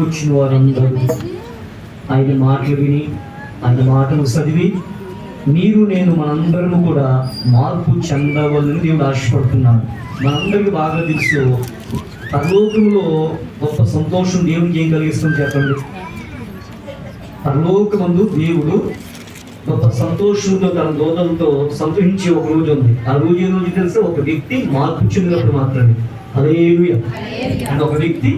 వచ్చిన వారందరూ ఆయన మాటలు విని ఆయన మాటలు చదివి మీరు నేను మనందరము కూడా మార్పు చెందవాలని దేవుడు ఆశపడుతున్నాడు. మనందరికీ బాగా తెలుసు, పరలోకంలో గొప్ప సంతోషం దేవునికి ఏం కలిగిస్తుంది చెప్పండి. పరలోకమందు దేవుడు గొప్ప సంతోషంతో తన దూతలతో సంతోషించే ఒక రోజు ఉంది. ఆ రోజు ఏ రోజు తెలిస్తే ఒక వ్యక్తి మార్పు చెందినప్పుడు మాత్రమే. హల్లెలూయా. ఒక వ్యక్తి